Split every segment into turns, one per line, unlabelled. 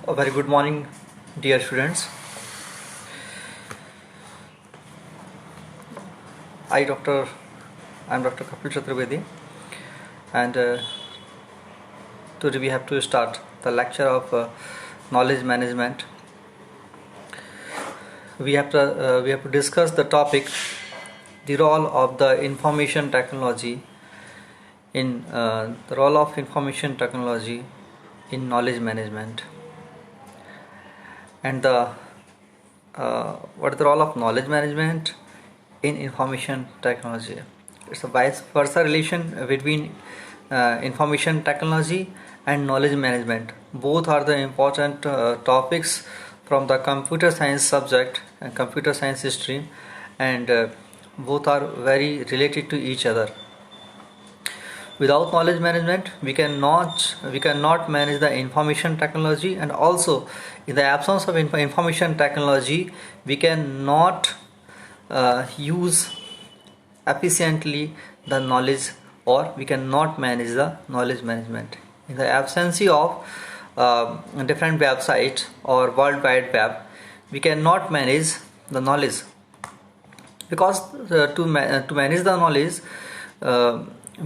A very good morning, dear students. I, Doctor, I'm Dr. Kapil Chaturvedi, and today we have to start the lecture of knowledge management. We have to discuss the topic, the role of the information technology in in knowledge management, and what is the role of knowledge management in information technology. It's a vice versa relation between information technology and knowledge management. Both are the important topics from the computer science subject and computer science stream, and both are very related to each other. Without knowledge management, we cannot manage the information technology, and also in the absence of information technology, we cannot use efficiently the knowledge, or we cannot manage the knowledge management. In the absence of different websites or World Wide Web, we cannot manage the knowledge, because to manage the knowledge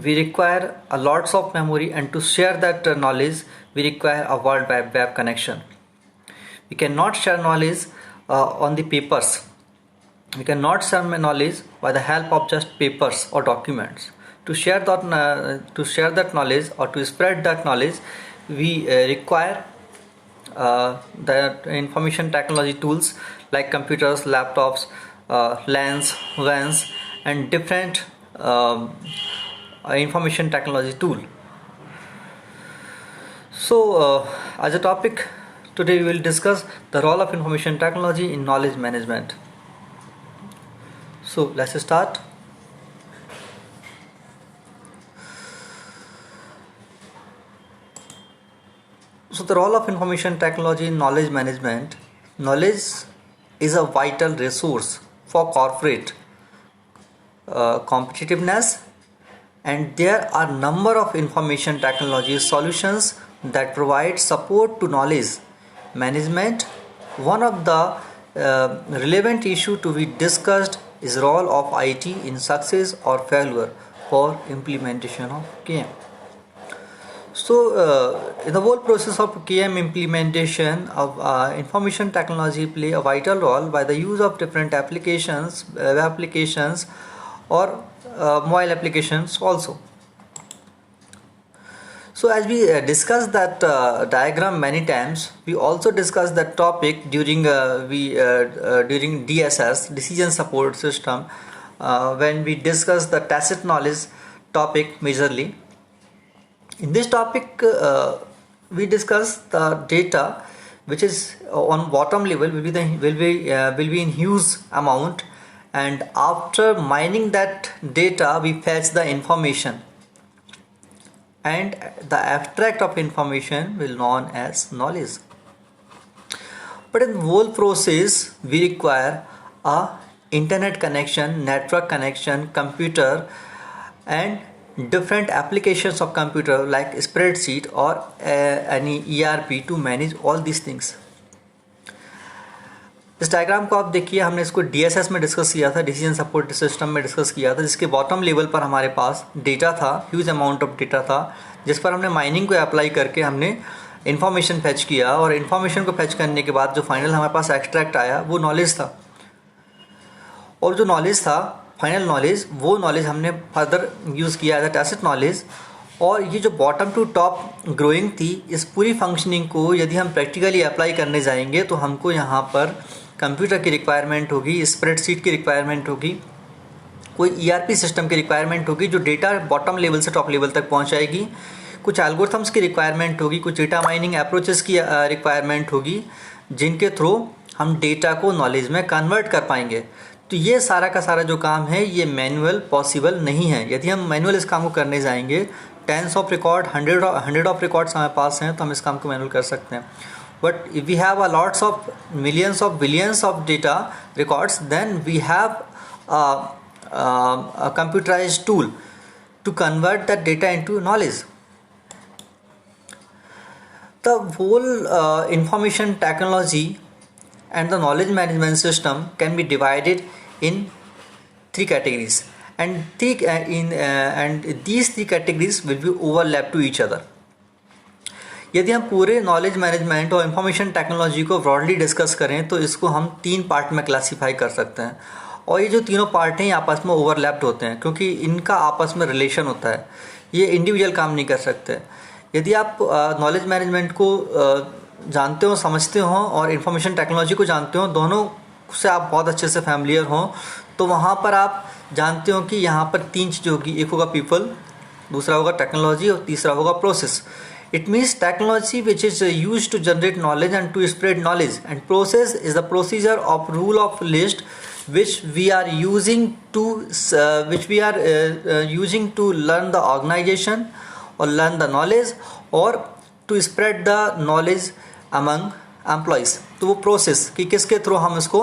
we require a lots of memory, and to share that knowledge we require a World Wide Web connection. We cannot share knowledge on the papers. We cannot share knowledge by the help of just papers or documents. To share that knowledge, or to spread that knowledge, we require the information technology tools like computers, laptops, LANs, WANs, and different information technology tool. So as a topic, today we will discuss the role of information technology in knowledge management. So let's start. So the role of information technology in knowledge management. Knowledge is a vital resource for corporate competitiveness, and there are number of information technology solutions that provide support to knowledge management. One of the relevant issue to be discussed is role of IT in success or failure for implementation of KM. So in the whole process of KM implementation of information technology play a vital role by the use of different applications, web applications, or mobile applications also. So as we discussed that diagram many times, we also discussed that topic during during DSS, decision support system, when we discussed the tacit knowledge topic majorly. In this topic, we discuss the data which is on bottom level will be in huge amount, and after mining that data we fetch the information, and the abstract of information will known as knowledge. But in the whole process we require a internet connection, network connection, computer, and different applications of computer like spreadsheet or any ERP to manage all these things. इस diagram को आप देखिए, हमने इसको DSS में discuss किया था, decision support system में डिस्कस किया था, जिसके बॉटम लेवल पर हमारे पास डेटा था, ह्यूज अमाउंट ऑफ डेटा था, जिस पर हमने माइनिंग को अप्लाई करके हमने इन्फॉर्मेशन फैच किया, और इन्फॉर्मेशन को फैच करने के बाद जो फाइनल हमारे पास एक्सट्रैक्ट आया वो नॉलेज था, और जो नॉलेज था फाइनल नॉलेज, वो नॉलेज हमने फर्दर यूज़ किया एज अ टैसिट नॉलेज। और ये जो बॉटम टू टॉप ग्रोइंग थी, इस पूरी फंक्शनिंग को यदि हम प्रैक्टिकली अप्लाई करने जाएंगे तो हमको यहाँ पर कंप्यूटर की रिक्वायरमेंट होगी, स्प्रेडशीट की रिक्वायरमेंट होगी, कोई ERP सिस्टम की रिक्वायरमेंट होगी जो डेटा बॉटम लेवल से टॉप लेवल तक पहुँचाएगी, कुछ एल्गोरिथम्स की रिक्वायरमेंट होगी, कुछ डेटा माइनिंग अप्रोचेस की रिक्वायरमेंट होगी, जिनके थ्रू हम डेटा को नॉलेज में कन्वर्ट कर पाएंगे। तो ये सारा का सारा जो काम है ये मैनुअल पॉसिबल नहीं है। यदि हम मैनुअल इस काम को करने जाएंगे, tens of record, hundred of records हमारे पास हैं, तो हम इस काम को मैनुअल कर सकते हैं। But if we have a lots of millions of billions of data records, then we have a computerized tool to convert that data into knowledge. the whole information technology and the knowledge management system can be divided in three categories, and these three categories will be overlap to each other. यदि हम पूरे knowledge management और information technology को broadly discuss करें तो इसको हम 3 part में क्लासीफाई कर सकते हैं, और ये जो तीनों पार्ट हैं ये आपस में ओवरलैप्ड होते हैं क्योंकि इनका आपस में रिलेशन होता है, ये इंडिविजुअल काम नहीं कर सकते। यदि आप नॉलेज मैनेजमेंट को जानते हो, समझते हो, और इंफॉर्मेशन टेक्नोलॉजी को जानते हो, दोनों से आप बहुत अच्छे से फैमिलियर हो, तो वहाँ पर आप जानते हो कि यहाँ पर 3 चीज़ होगी, एक होगा पीपल, दूसरा होगा टेक्नोलॉजी और तीसरा होगा process. It means technology which is used to generate knowledge and to spread knowledge, and process is the procedure of rule of list which we are using to using to learn the organization or learn the knowledge or to spread the knowledge among employees। तो वो process कि किसके through हम इसको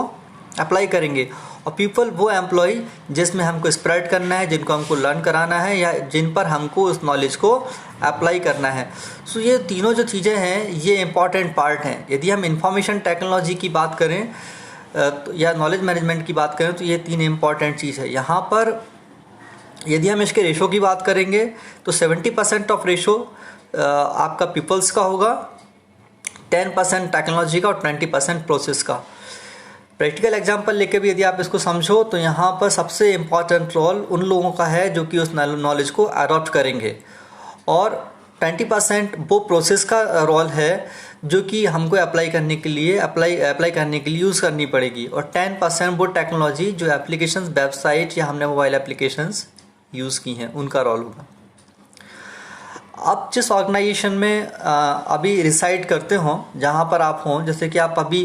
apply करेंगे, और people वो employ जिसमें हमको स्प्रेड करना है, जिनको हमको लर्न कराना है या जिन पर हमको उस नॉलेज को अप्लाई करना है। सो ये तीनों जो चीज़ें हैं ये इम्पॉर्टेंट पार्ट हैं। यदि हम इंफॉर्मेशन टेक्नोलॉजी की बात करें या नॉलेज मैनेजमेंट की बात करें तो ये 3 इम्पॉर्टेंट चीज़ है। यहाँ पर यदि हम इसके रेशो की बात करेंगे तो 70% ऑफ रेशो आपका पीपल्स का होगा, 10% टेक्नोलॉजी का और 20% प्रोसेस का। प्रैक्टिकल एग्जांपल लेके भी यदि आप इसको समझो तो यहाँ पर सबसे इम्पॉर्टेंट रोल उन लोगों का है जो कि उस नॉलेज को अडॉप्ट करेंगे, और 20% वो प्रोसेस का रोल है जो कि हमको अप्लाई करने के लिए यूज़ करनी पड़ेगी, और 10% वो टेक्नोलॉजी जो एप्लीकेशंस, वेबसाइट या हमने मोबाइल एप्लीकेशंस यूज़ की हैं उनका रोल होगा। आप जिस ऑर्गेनाइजेशन में अभी रिसाइड करते हो, जहाँ पर आप हों, जैसे कि आप अभी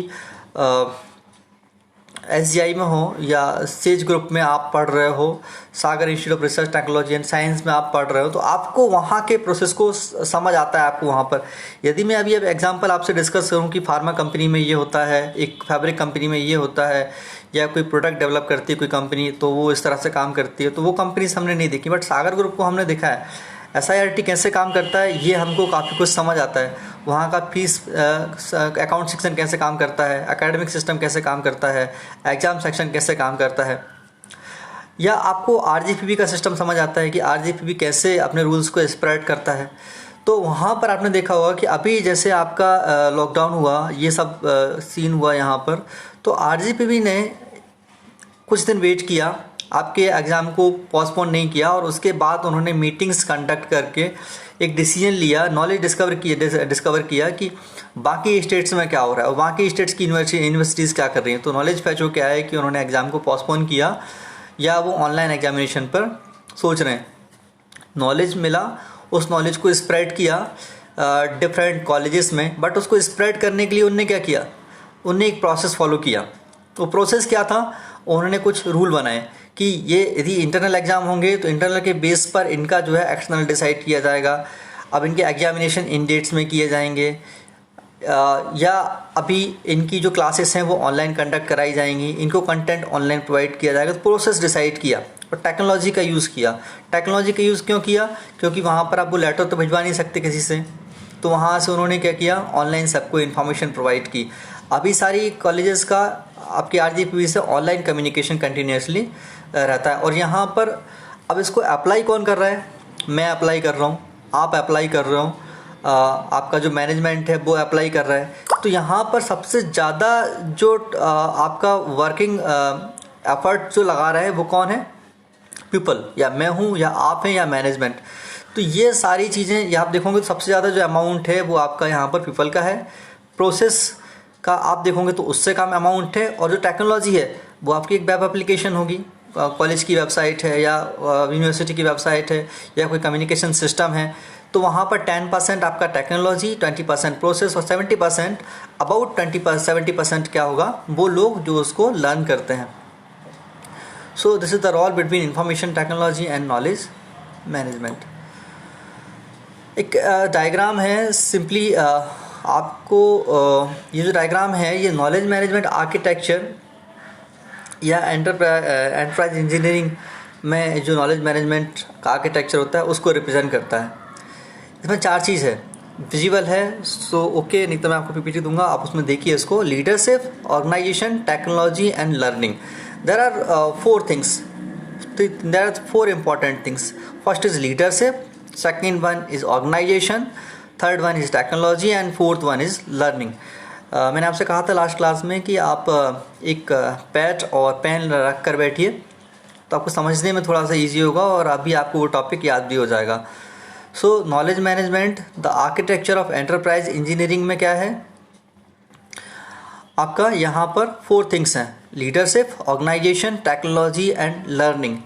SGI में हो या सेज ग्रुप में आप पढ़ रहे हो, Sagar institute of research technology and science में आप पढ़ रहे हो, तो आपको वहाँ के प्रोसेस को समझ आता है आपको वहाँ पर। यदि मैं अभी अब एग्जांपल आपसे डिस्कस करूँ कि फार्मा कंपनी में ये होता है, एक फैब्रिक कंपनी में ये होता है, या कोई प्रोडक्ट डेवलप करती है कोई कंपनी तो वो इस तरह से काम करती है, तो वो कंपनीज हमने नहीं देखी, बट सागर ग्रुप को हमने देखा है। SIRT कैसे काम करता है ये हमको काफ़ी कुछ समझ आता है, वहाँ का फीस अकाउंट सेक्शन कैसे काम करता है, एकेडमिक सिस्टम कैसे काम करता है, एग्ज़ाम सेक्शन कैसे काम करता है, या आपको RGPB का सिस्टम समझ आता है कि RGPB कैसे अपने रूल्स को स्प्रेड करता है। तो वहाँ पर आपने देखा होगा कि अभी जैसे आपका लॉकडाउन हुआ, ये सब सीन हुआ यहाँ पर, तो RGPB ने कुछ दिन वेट किया, आपके एग्ज़ाम को पोस्टपोन नहीं किया, और उसके बाद उन्होंने मीटिंग्स कंडक्ट करके एक डिसीजन लिया, नॉलेज डिस्कवर किया कि बाकी स्टेट्स में क्या हो रहा है और बाकी स्टेट्स की यूनिवर्सिटीज़ क्या कर रही हैं। तो नॉलेज फैच हो क्या है कि उन्होंने एग्ज़ाम को पोस्टपोन किया या वो ऑनलाइन एग्जामिनेशन पर सोच रहे हैं। नॉलेज मिला, उस नॉलेज को स्प्रेड किया डिफरेंट कॉलेजेस में, बट उसको स्प्रेड करने के लिए उनने क्या किया, उनने एक प्रोसेस फॉलो किया। तो प्रोसेस क्या था, उन्होंने कुछ रूल बनाए कि ये यदि इंटरनल एग्ज़ाम होंगे तो इंटरनल के बेस पर इनका जो है एक्सटर्नल डिसाइड किया जाएगा। अब इनके एग्जामिनेशन इन डेट्स में किए जाएंगे, या अभी इनकी जो क्लासेस हैं वो ऑनलाइन कंडक्ट कराई जाएंगी, इनको कंटेंट ऑनलाइन प्रोवाइड किया जाएगा। तो प्रोसेस डिसाइड किया और टेक्नोलॉजी का यूज़ किया। टेक्नोलॉजी का यूज़ क्यों किया, क्योंकि वहाँ पर आप वो लेटर तो भिजवा नहीं सकते किसी से, तो वहाँ से उन्होंने क्या किया, ऑनलाइन सबको इन्फॉर्मेशन प्रोवाइड की। अभी सारी कॉलेजेस का आपके RGPB से ऑनलाइन कम्युनिकेशन कंटिन्यूसली रहता है। और यहाँ पर अब इसको अप्लाई कौन कर रहा है, मैं अप्लाई कर रहा हूँ, आप अप्लाई कर रहे हो, आपका जो मैनेजमेंट है वो अप्लाई कर रहा है। तो यहाँ पर सबसे ज़्यादा जो आपका वर्किंग एफर्ट जो लगा रहा है वो कौन है, पीपल, या मैं हूँ या आप हैं या मैनेजमेंट। तो ये सारी चीज़ें ये आप देखोगे तो सबसे ज़्यादा जो अमाउंट है वो आपका यहाँ पर पीपल का है। प्रोसेस का आप देखोगे तो उससे कम अमाउंट है, और जो टेक्नोलॉजी है वो आपकी एक वेब एप्लीकेशन होगी, कॉलेज की वेबसाइट है या यूनिवर्सिटी की वेबसाइट है या कोई कम्युनिकेशन सिस्टम है। तो वहाँ पर 10% आपका टेक्नोलॉजी, 20% प्रोसेस और 70% अबाउट 70% क्या होगा, वो लोग जो उसको लर्न करते हैं। So this is the role between information technology and knowledge management. एक डायग्राम है, सिंपली आपको ये जो डायग्राम है ये नॉलेज मैनेजमेंट आर्किटेक्चर या एंटरप्राइज इंजीनियरिंग में जो नॉलेज मैनेजमेंट का आर्किटेक्चर होता है उसको रिप्रेजेंट करता है। इसमें 4 चीज़ है, विजिबल है सो ओके, नहीं तो मैं आपको पीपीटी दूंगा, आप उसमें देखिए इसको। Leadership, organisation, technology and learning. There are four things, there are four important things. First is leadership, second one is organisation, third one is technology and fourth one is learning. मैंने आपसे कहा था last class में कि आप एक pad और pen रख कर बैठिए तो आपको समझने में थोड़ा सा ईजी होगा और अभी आपको वो टॉपिक याद भी हो जाएगा। So knowledge management, the architecture of enterprise engineering में क्या है आपका, यहाँ पर फोर थिंग्स हैं, leadership, organisation, technology and learning.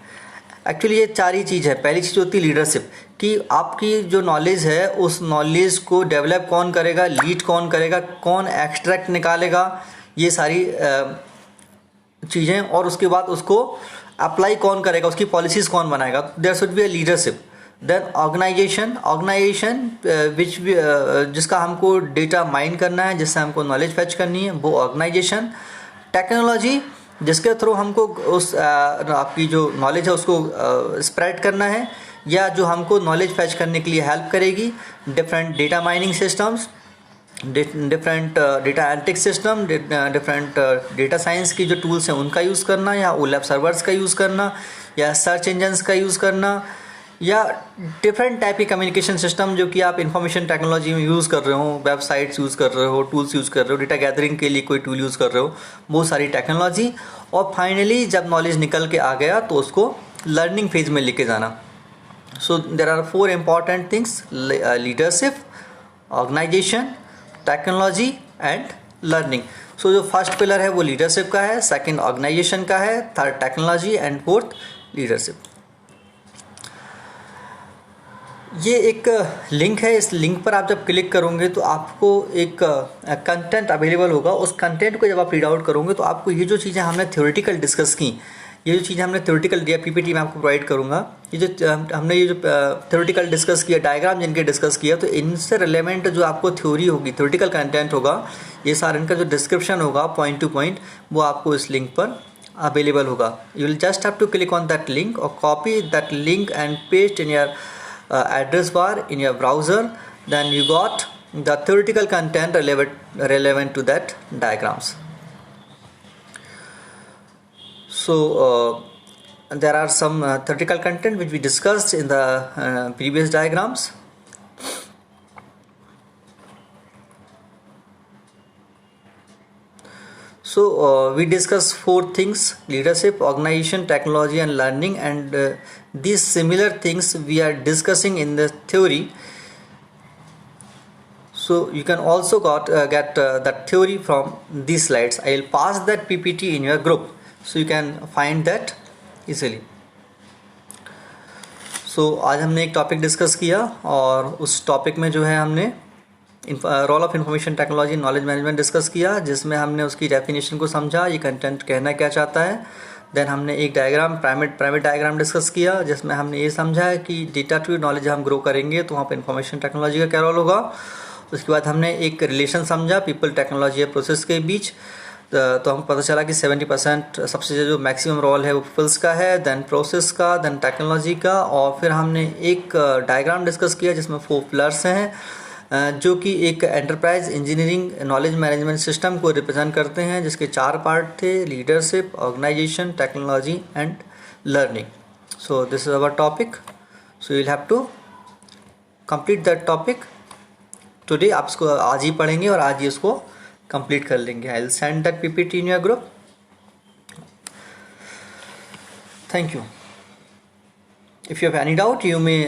Actually ये चार ही चीज़ है। पहली चीज़ होती है लीडरशिप, कि आपकी जो नॉलेज है उस नॉलेज को डेवलप कौन करेगा, लीड कौन करेगा, कौन एक्सट्रैक्ट निकालेगा, ये सारी चीज़ें, और उसके बाद उसको अप्लाई कौन करेगा, उसकी पॉलिसीज़ कौन बनाएगा, there should be a leadership. Then organisation which जिसका हमको डेटा माइन करना है, जिससे हमको नॉलेज फैच करनी है, वो ऑर्गेनाइजेशन। टेक्नोलॉजी, जिसके थ्रू हमको उस आपकी जो नॉलेज है उसको स्प्रेड करना है, या जो हमको नॉलेज फैच करने के लिए हेल्प करेगी। Different data mining systems, different data analytics system, different data science की जो टूल्स हैं उनका यूज़ करना, या ओलैप सर्वर्स का यूज़ करना, या सर्च इंजन्स का यूज़ करना, या डिफरेंट टाइप के कम्युनिकेशन सिस्टम जो कि आप इंफॉर्मेशन टेक्नोलॉजी में यूज़ कर रहे हो, वेबसाइट्स यूज़ कर रहे हो, टूल्स यूज़ कर रहे हो, डेटा गैदरिंग के लिए कोई टूल यूज़ कर रहे हो, बहुत सारी टेक्नोलॉजी। और फाइनली जब नॉलेज निकल के आ गया तो उसको लर्निंग फेज में लेके जाना। So there are four important things, leadership, organisation, technology and learning. So जो फर्स्ट पिलर है वो लीडरशिप का है, सेकंड ऑर्गेनाइजेशन का है, third technology and fourth leadership. ये एक लिंक है, इस लिंक पर आप जब क्लिक करोगे तो आपको एक कंटेंट अवेलेबल होगा। उस कंटेंट को जब आप रीड आउट करोगे तो आपको ये जो चीज़ें हमने थ्योरेटिकल डिस्कस की, ये जो चीज़ें हमने थ्योरेटिकल दिया, पीपीटी में आपको प्रोवाइड करूँगा, ये जो हमने ये जो थ्योरेटिकल डिस्कस किया, डायग्राम जिनके डिस्कस किया, तो इनसे रिलेवेंट जो आपको थ्योरी होगी, थ्योरेटिकल कंटेंट होगा, ये सारा इनका जो डिस्क्रिप्शन होगा पॉइंट टू पॉइंट, वो आपको इस लिंक पर अवेलेबल होगा। You will just have to click on that link और copy that link and paste in your address bar in your browser, then you got the theoretical content relevant to that diagrams. So there are some theoretical content which we discussed in the previous diagrams. So we discussed four things: leadership, organization, technology and learning, and these similar things we are discussing in the theory. So you can also get that theory from these slides. I will pass that PPT in your group so you can find that easily. So आज हमने एक topic discuss किया और उस topic में जो है हमने role of information technology knowledge management discuss किया, जिसमें हमने उसकी डेफिनेशन को समझा, ये कंटेंट कहना क्या चाहता है। देन हमने एक डायग्राम, प्राइवेट डायग्राम डिस्कस किया, जिसमें हमने ये समझा है कि डेटा टू नॉलेज हम ग्रो करेंगे तो वहाँ पर इंफॉर्मेशन टेक्नोलॉजी का क्या रोल होगा। उसके बाद हमने एक रिलेशन समझा पीपल, टेक्नोलॉजी या प्रोसेस के बीच, तो हमको पता चला कि 70% सबसे जो मैक्सिमम रोल है वो पीपल्स का है, देन प्रोसेस का, देन टेक्नोलॉजी का। और फिर हमने एक डायग्राम डिस्कस किया जिसमें 4 पिलर्स हैं, जो कि एक enterprise engineering knowledge management system को रिप्रेजेंट करते हैं, जिसके 4 पार्ट थे: leadership, organisation, technology and learning. So this is our topic, so you will have to complete that topic today. आप इसको आज ही पढ़ेंगे और आज ही उसको कंप्लीट कर लेंगे। I will send that PPT in your group. Thank you. If you have any doubt, you may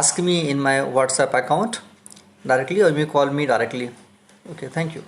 ask me in my WhatsApp account directly, or you may call me directly. Okay, thank you.